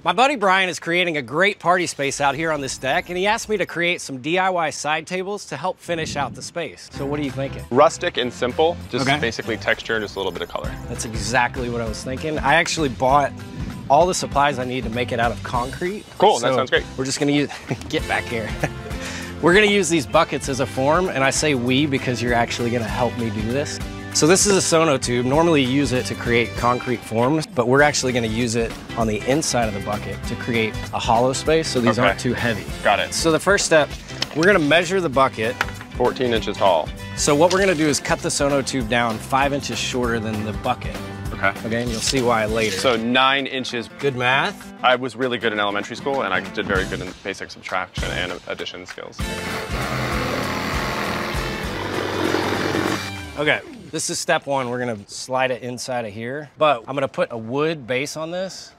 My buddy Brian is creating a great party space out here on this deck, and he asked me to create some DIY side tables to help finish out the space. So what are you thinking? Rustic and simple, just basically texture and just a little bit of color. That's exactly what I was thinking. I actually bought all the supplies I need to make it out of concrete. Cool, that sounds great. We're just gonna use, get back here. We're gonna use these buckets as a form, and I say we because you're actually gonna help me do this. So this is a sono tube. Normally you use it to create concrete forms, but we're actually gonna use it on the inside of the bucket to create a hollow space so these aren't too heavy. Got it. So the first step, we're gonna measure the bucket. 14 inches tall. So what we're gonna do is cut the sono tube down 5 inches shorter than the bucket. Okay, and you'll see why later. So 9 inches. Good math. I was really good in elementary school, and I did very good in basic subtraction and addition skills. Okay, this is step one. We're gonna slide it inside of here, but I'm gonna put a wood base on this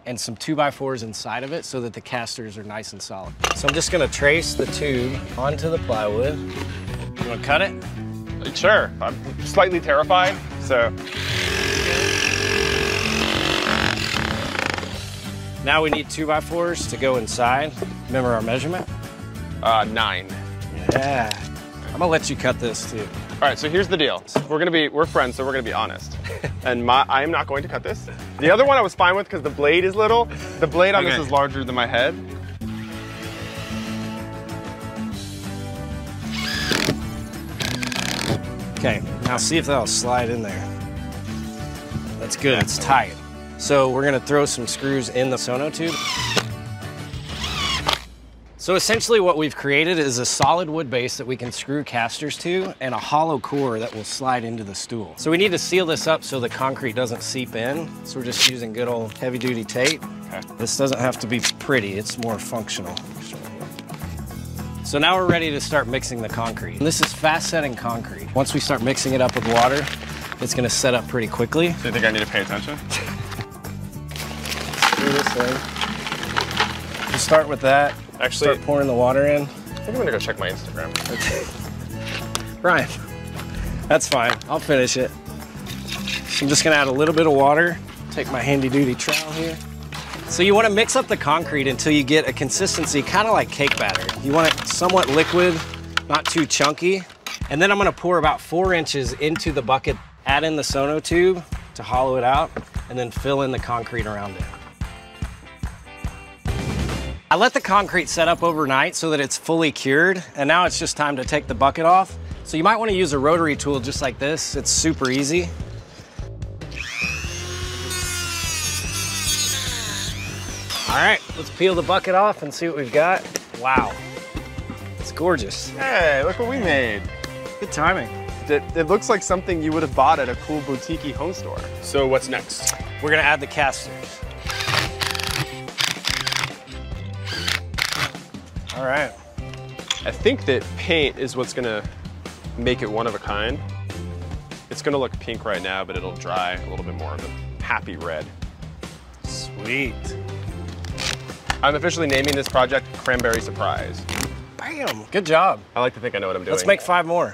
and some 2x4s inside of it so that the casters are nice and solid. So I'm just gonna trace the tube onto the plywood. You wanna cut it? Sure, I'm slightly terrified, so. Now we need 2x4s to go inside. Remember our measurement? 9. Yeah. I'm gonna let you cut this too. All right, so here's the deal. We're friends, so we're gonna be honest. And I am not going to cut this. The other one I was fine with because the blade is little. The blade on this is larger than my head. Okay, now see if that'll slide in there. That's good, it's tight. So we're gonna throw some screws in the sono tube. So essentially what we've created is a solid wood base that we can screw casters to and a hollow core that will slide into the stool. So we need to seal this up so the concrete doesn't seep in. So we're just using good old heavy duty tape. Okay. This doesn't have to be pretty, it's more functional. So now we're ready to start mixing the concrete. And this is fast setting concrete. Once we start mixing it up with water, it's gonna set up pretty quickly. So you think I need to pay attention? Do this thing. Just start with that. Actually, start pouring the water in. I think I'm gonna go check my Instagram. Brian, that's fine. I'll finish it. So I'm just gonna add a little bit of water. Take my handy duty trowel here. So you wanna mix up the concrete until you get a consistency kind of like cake batter. You want it somewhat liquid, not too chunky. And then I'm gonna pour about 4 inches into the bucket, add in the sono tube to hollow it out, and then fill in the concrete around it. I let the concrete set up overnight so that it's fully cured, and now it's just time to take the bucket off. So you might want to use a rotary tool just like this. It's super easy. All right, let's peel the bucket off and see what we've got. Wow, it's gorgeous. Hey, look what we made. Good timing. It looks like something you would have bought at a cool boutique home store. So what's next? We're gonna add the casters. All right. I think that paint is what's gonna make it one of a kind. It's gonna look pink right now, but it'll dry a little bit more of a happy red. Sweet. I'm officially naming this project Cranberry Surprise. Bam, good job. I like to think I know what I'm doing. Let's make 5 more.